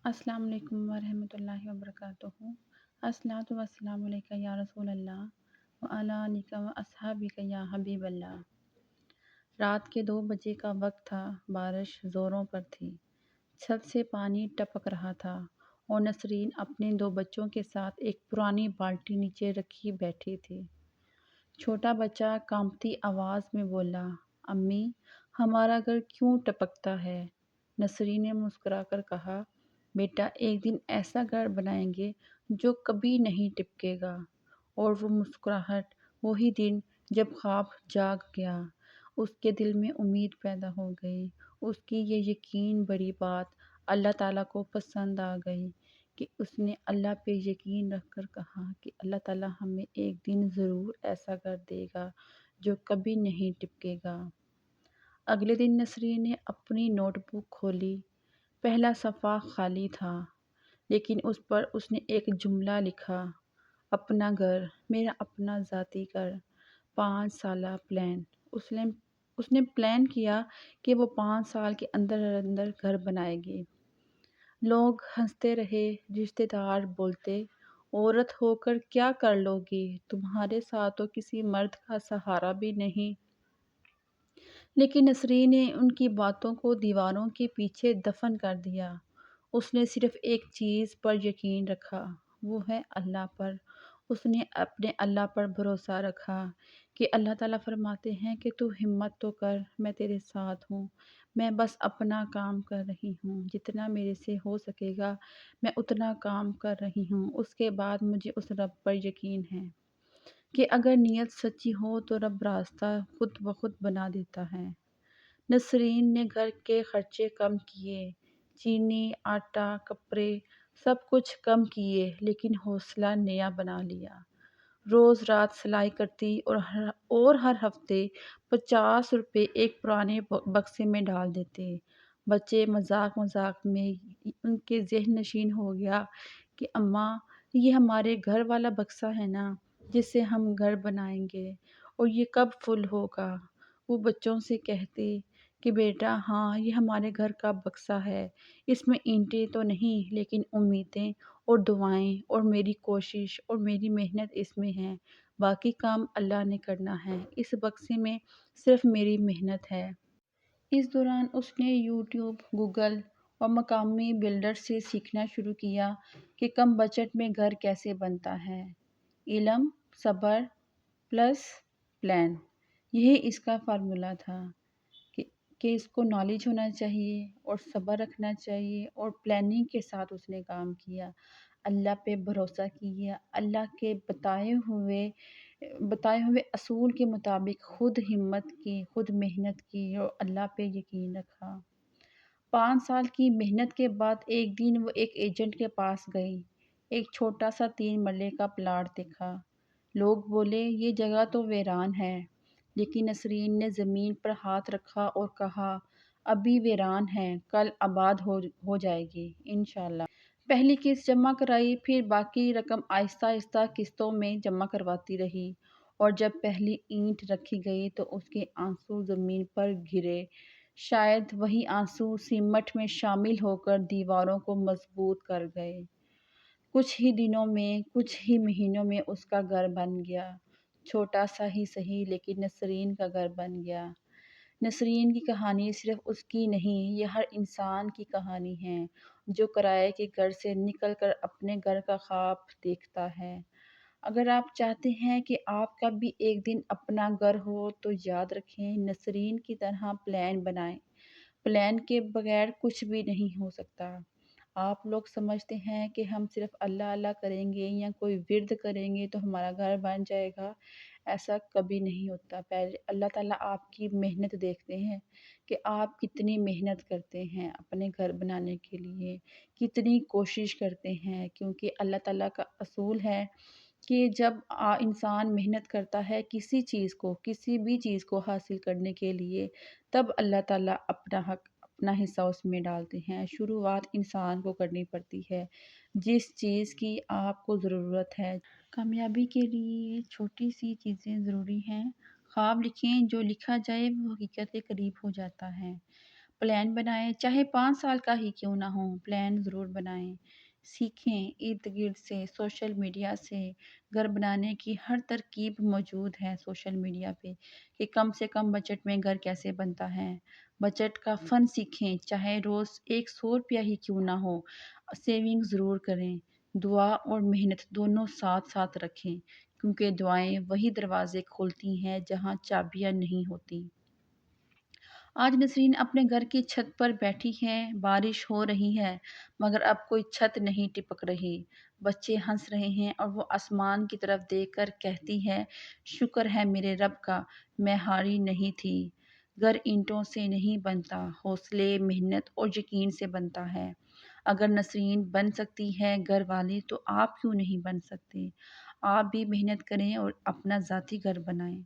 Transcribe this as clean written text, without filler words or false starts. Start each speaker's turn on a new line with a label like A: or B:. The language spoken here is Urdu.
A: السلام علیکم ورحمۃ اللہ وبرکاتہ۔ الصلاۃ والسلام علیک یا رسول اللہ وعلی آلک و اصحابک یا حبیب اللہ۔ رات کے 2 بجے کا وقت تھا، بارش زوروں پر تھی، چھت سے پانی ٹپک رہا تھا اور نسرین اپنے 2 بچوں کے ساتھ ایک پرانی بالٹی نیچے رکھی بیٹھی تھی۔ چھوٹا بچہ کانپتی آواز میں بولا، امی ہمارا گھر کیوں ٹپکتا ہے؟ نسرین نے مسکرا کر کہا، بیٹا ایک دن ایسا گھر بنائیں گے جو کبھی نہیں ٹپکے گا۔ اور وہ مسکراہٹ، وہی دن جب خواب جاگ گیا، اس کے دل میں امید پیدا ہو گئی۔ اس کی یہ یقین بڑی بات اللہ تعالیٰ کو پسند آ گئی کہ اس نے اللہ پہ یقین رکھ کر کہا کہ اللہ تعالیٰ ہمیں ایک دن ضرور ایسا گھر دے گا جو کبھی نہیں ٹپکے گا۔ اگلے دن نسرین نے اپنی نوٹ بک کھولی۔ پہلا صفحہ خالی تھا، لیکن اس پر اس نے ایک جملہ لکھا، اپنا گھر، میرا اپنا ذاتی گھر، 5 سالہ پلان۔ اس نے پلان کیا کہ وہ 5 سال کے اندر اندر گھر بنائے گی۔ لوگ ہنستے رہے، رشتہ دار بولتے، عورت ہو کر کیا کر لو گی، تمہارے ساتھ تو کسی مرد کا سہارا بھی نہیں۔ لیکن نسرین نے ان کی باتوں کو دیواروں کے پیچھے دفن کر دیا۔ اس نے صرف ایک چیز پر یقین رکھا، وہ ہے اللہ پر۔ اس نے اپنے اللہ پر بھروسہ رکھا کہ اللہ تعالیٰ فرماتے ہیں کہ تو ہمت تو کر، میں تیرے ساتھ ہوں، میں بس اپنا کام کر رہی ہوں، جتنا میرے سے ہو سکے گا میں اتنا کام کر رہی ہوں۔ اس کے بعد مجھے اس رب پر یقین ہے کہ اگر نیت سچی ہو تو رب راستہ خود بخود بنا دیتا ہے۔ نسرین نے گھر کے خرچے کم کیے، چینی، آٹا، کپڑے سب کچھ کم کیے، لیکن حوصلہ نیا بنا لیا۔ روز رات سلائی کرتی اور ہر ہفتے 50 روپے ایک پرانے بکسے میں ڈال دیتے۔ بچے مذاق مذاق میں ان کے ذہن نشین ہو گیا کہ اماں یہ ہمارے گھر والا بکسا ہے نا، جس سے ہم گھر بنائیں گے، اور یہ کب فل ہوگا؟ وہ بچوں سے کہتے کہ بیٹا ہاں یہ ہمارے گھر کا بکسا ہے، اس میں اینٹیں تو نہیں لیکن امیدیں اور دعائیں اور میری کوشش اور میری محنت اس میں ہیں، باقی کام اللہ نے کرنا ہے، اس بکسے میں صرف میری محنت ہے۔ اس دوران اس نے یوٹیوب، گوگل اور مقامی بلڈر سے سیکھنا شروع کیا کہ کم بجٹ میں گھر کیسے بنتا ہے۔ علم، صبر پلس پلان، یہی اس کا فارمولا تھا کہ اس کو نالج ہونا چاہیے اور صبر رکھنا چاہیے، اور پلاننگ کے ساتھ اس نے کام کیا، اللہ پہ بھروسہ کیا، اللہ کے بتائے ہوئے اصول کے مطابق خود ہمت کی، خود محنت کی اور اللہ پہ یقین رکھا۔ 5 سال کی محنت کے بعد ایک دن وہ ایک ایجنٹ کے پاس گئی، ایک چھوٹا سا 3 مرلے کا پلاٹ دیکھا۔ لوگ بولے یہ جگہ تو ویران ہے، لیکن نسرین نے زمین پر ہاتھ رکھا اور کہا، ابھی ویران ہے، کل آباد ہو جائے گی انشاءاللہ۔ پہلی قسط جمع کرائی، پھر باقی رقم آہستہ آہستہ قسطوں میں جمع کرواتی رہی، اور جب پہلی اینٹ رکھی گئی تو اس کے آنسو زمین پر گرے۔ شاید وہی آنسو سیمنٹ میں شامل ہو کر دیواروں کو مضبوط کر گئے۔ کچھ ہی دنوں میں، کچھ ہی مہینوں میں اس کا گھر بن گیا، چھوٹا سا ہی صحیح لیکن نسرین کا گھر بن گیا۔ نسرین کی کہانی صرف اس کی نہیں، یہ ہر انسان کی کہانی ہے جو کرائے کے گھر سے نکل کر اپنے گھر کا خواب دیکھتا ہے۔ اگر آپ چاہتے ہیں کہ آپ کا بھی ایک دن اپنا گھر ہو تو یاد رکھیں، نسرین کی طرح پلان بنائیں۔ پلان کے بغیر کچھ بھی نہیں ہو سکتا۔ آپ لوگ سمجھتے ہیں کہ ہم صرف اللہ اللہ کریں گے یا کوئی ورد کریں گے تو ہمارا گھر بن جائے گا، ایسا کبھی نہیں ہوتا۔ پہلے اللہ تعالیٰ آپ کی محنت دیکھتے ہیں کہ آپ کتنی محنت کرتے ہیں اپنے گھر بنانے کے لیے، کتنی کوشش کرتے ہیں، کیونکہ اللہ تعالیٰ کا اصول ہے کہ جب انسان محنت کرتا ہے کسی چیز کو، کسی بھی چیز کو حاصل کرنے کے لیے، تب اللہ تعالیٰ اپنا حق، اپنا حصہ اس میں ڈالتے ہیں۔ شروعات انسان کو کرنی پڑتی ہے جس چیز کی آپ کو ضرورت ہے۔ کامیابی کے لیے چھوٹی سی چیزیں ضروری ہیں۔ خواب لکھیں، جو لکھا جائے وہ حقیقت کے قریب ہو جاتا ہے۔ پلان بنائیں، چاہے 5 سال کا ہی کیوں نہ ہو، پلان ضرور بنائیں۔ سیکھیں، ارد گرد سے، سوشل میڈیا سے گھر بنانے کی ہر ترکیب موجود ہے سوشل میڈیا پہ کہ کم سے کم بجٹ میں گھر کیسے بنتا ہے۔ بجٹ کا فن سیکھیں، چاہے روز 100 روپیہ ہی کیوں نہ ہو، سیونگ ضرور کریں۔ دعا اور محنت دونوں ساتھ ساتھ رکھیں، کیونکہ دعائیں وہی دروازے کھولتی ہیں جہاں چابیاں نہیں ہوتی۔ آج نسرین اپنے گھر کی چھت پر بیٹھی ہے، بارش ہو رہی ہے مگر اب کوئی چھت نہیں ٹپک رہی۔ بچے ہنس رہے ہیں اور وہ آسمان کی طرف دیکھ کر کہتی ہے، شکر ہے میرے رب کا، میں ہاری نہیں تھی۔ گھر اینٹوں سے نہیں بنتا، حوصلے، محنت اور یقین سے بنتا ہے۔ اگر نسرین بن سکتی ہے گھر والی تو آپ کیوں نہیں بن سکتے؟ آپ بھی محنت کریں اور اپنا ذاتی گھر بنائیں۔